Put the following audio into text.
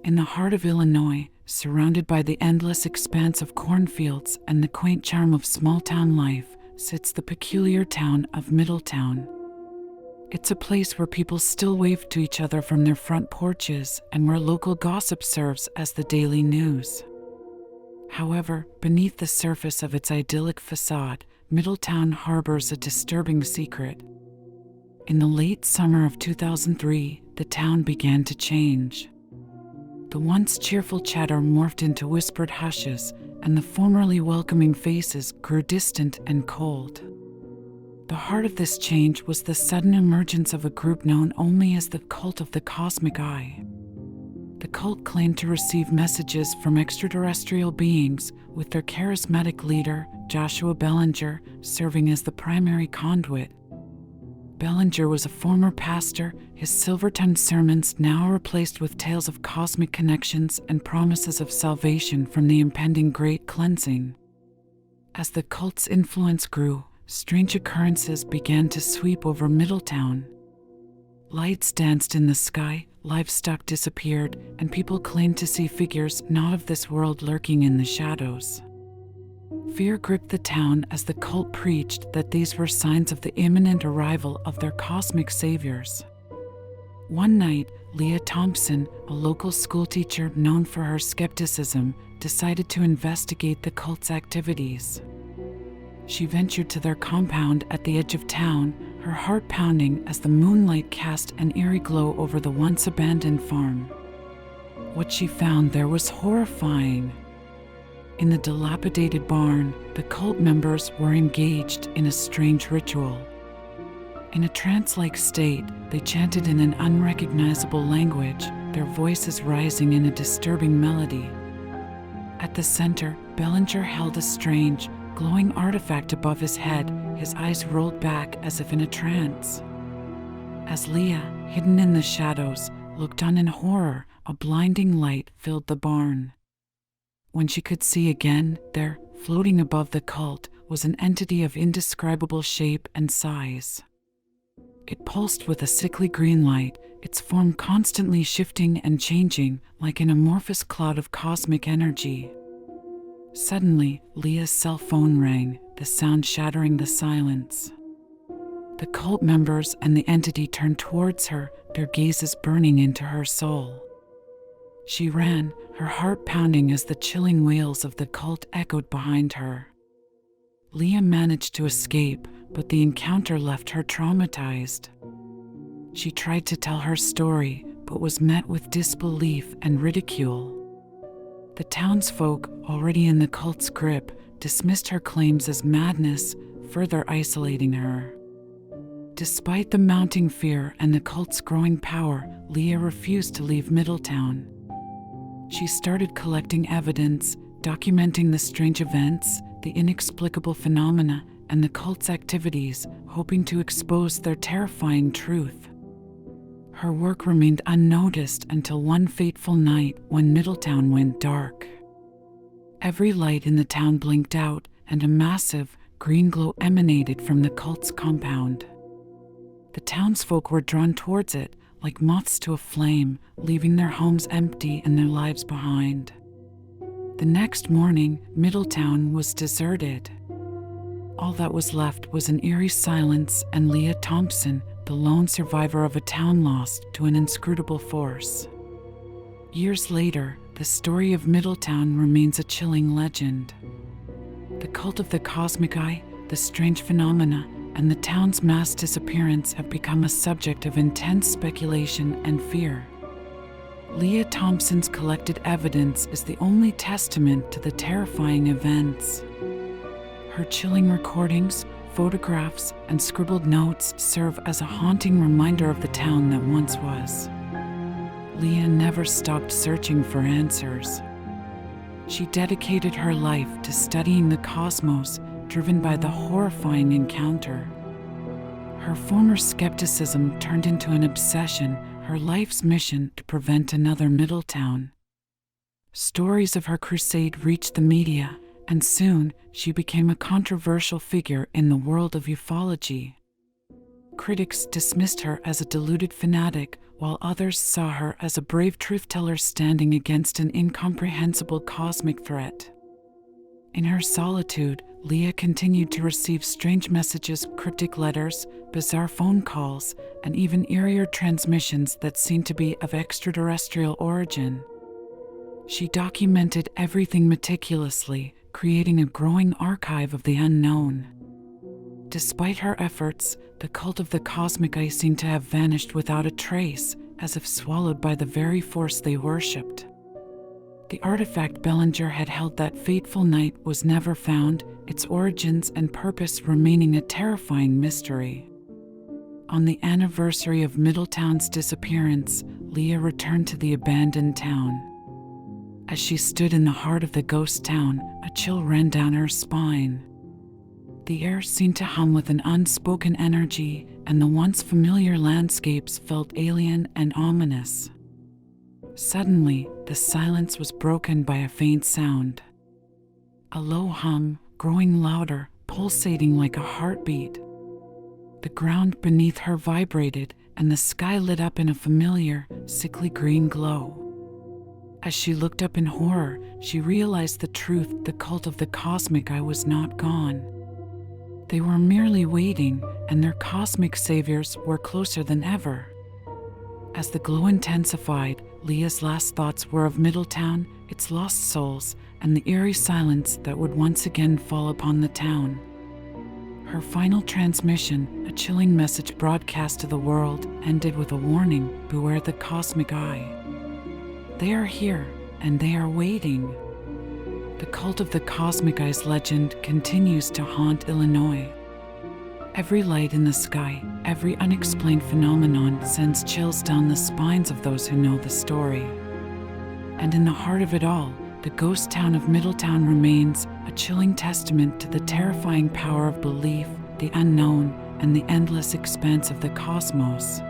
In the heart of Illinois, surrounded by the endless expanse of cornfields and the quaint charm of small-town life, sits the peculiar town of Middletown. It's a place where people still wave to each other from their front porches and where local gossip serves as the daily news. However, beneath the surface of its idyllic facade, Middletown harbors a disturbing secret. In the late summer of 2003, the town began to change. The once cheerful chatter morphed into whispered hushes, and the formerly welcoming faces grew distant and cold. The heart of this change was the sudden emergence of a group known only as the Cult of the Cosmic Eye. The cult claimed to receive messages from extraterrestrial beings, with their charismatic leader, Joshua Bellinger, serving as the primary conduit. Bellinger was a former pastor, his silver-tongued sermons now replaced with tales of cosmic connections and promises of salvation from the impending Great Cleansing. As the cult's influence grew, strange occurrences began to sweep over Middletown. Lights danced in the sky, livestock disappeared, and people claimed to see figures not of this world lurking in the shadows. Fear gripped the town as the cult preached that these were signs of the imminent arrival of their cosmic saviors. One night, Sarah Thompson, a local schoolteacher known for her skepticism, decided to investigate the cult's activities. She ventured to their compound at the edge of town, her heart pounding as the moonlight cast an eerie glow over the once abandoned farm. What she found there was horrifying. In the dilapidated barn, the cult members were engaged in a strange ritual. In a trance-like state, they chanted in an unrecognizable language, their voices rising in a disturbing melody. At the center, Bellinger held a strange, glowing artifact above his head, his eyes rolled back as if in a trance. As Leah, hidden in the shadows, looked on in horror, a blinding light filled the barn. When she could see again, there, floating above the cult, was an entity of indescribable shape and size. It pulsed with a sickly green light, its form constantly shifting and changing, like an amorphous cloud of cosmic energy. Suddenly, Leah's cell phone rang, the sound shattering the silence. The cult members and the entity turned towards her, their gazes burning into her soul. She ran, her heart pounding as the chilling wails of the cult echoed behind her. Leah managed to escape, but the encounter left her traumatized. She tried to tell her story, but was met with disbelief and ridicule. The townsfolk, already in the cult's grip, dismissed her claims as madness, further isolating her. Despite the mounting fear and the cult's growing power, Leah refused to leave Middletown. She started collecting evidence, documenting the strange events, the inexplicable phenomena, and the cult's activities, hoping to expose their terrifying truth. Her work remained unnoticed until one fateful night when Middletown went dark. Every light in the town blinked out, and a massive, green glow emanated from the cult's compound. The townsfolk were drawn towards it, like moths to a flame, leaving their homes empty and their lives behind. The next morning, Middletown was deserted. All that was left was an eerie silence and Sarah Thompson, the lone survivor of a town lost to an inscrutable force. Years later, the story of Middletown remains a chilling legend. The cult of the cosmic eye, the strange phenomena, and the town's mass disappearance have become a subject of intense speculation and fear. Sarah Thompson's collected evidence is the only testament to the terrifying events. Her chilling recordings, photographs, and scribbled notes serve as a haunting reminder of the town that once was. Leah never stopped searching for answers. She dedicated her life to studying the cosmos, driven by the horrifying encounter. Her former skepticism turned into an obsession, her life's mission to prevent another Middletown. Stories of her crusade reached the media, and soon she became a controversial figure in the world of ufology. Critics dismissed her as a deluded fanatic, while others saw her as a brave truth-teller standing against an incomprehensible cosmic threat. In her solitude, Leah continued to receive strange messages, cryptic letters, bizarre phone calls, and even eerier transmissions that seemed to be of extraterrestrial origin. She documented everything meticulously, creating a growing archive of the unknown. Despite her efforts, the cult of the cosmic eye seemed to have vanished without a trace, as if swallowed by the very force they worshipped. The artifact Bellinger had held that fateful night was never found, its origins and purpose remaining a terrifying mystery. On the anniversary of Middletown's disappearance, Leah returned to the abandoned town. As she stood in the heart of the ghost town, a chill ran down her spine. The air seemed to hum with an unspoken energy, and the once familiar landscapes felt alien and ominous. Suddenly, the silence was broken by a faint sound. A low hum, growing louder, pulsating like a heartbeat. The ground beneath her vibrated, and the sky lit up in a familiar, sickly green glow. As she looked up in horror, she realized the truth: the cult of the cosmic eye was not gone. They were merely waiting, and their cosmic saviors were closer than ever. As the glow intensified, Leah's last thoughts were of Middletown, its lost souls, and the eerie silence that would once again fall upon the town. Her final transmission, a chilling message broadcast to the world, ended with a warning: beware the cosmic eye. They are here, and they are waiting. The cult of the cosmic eye's legend continues to haunt Illinois. Every light in the sky, every unexplained phenomenon sends chills down the spines of those who know the story. And in the heart of it all, the ghost town of Middletown remains, a chilling testament to the terrifying power of belief, the unknown, and the endless expanse of the cosmos.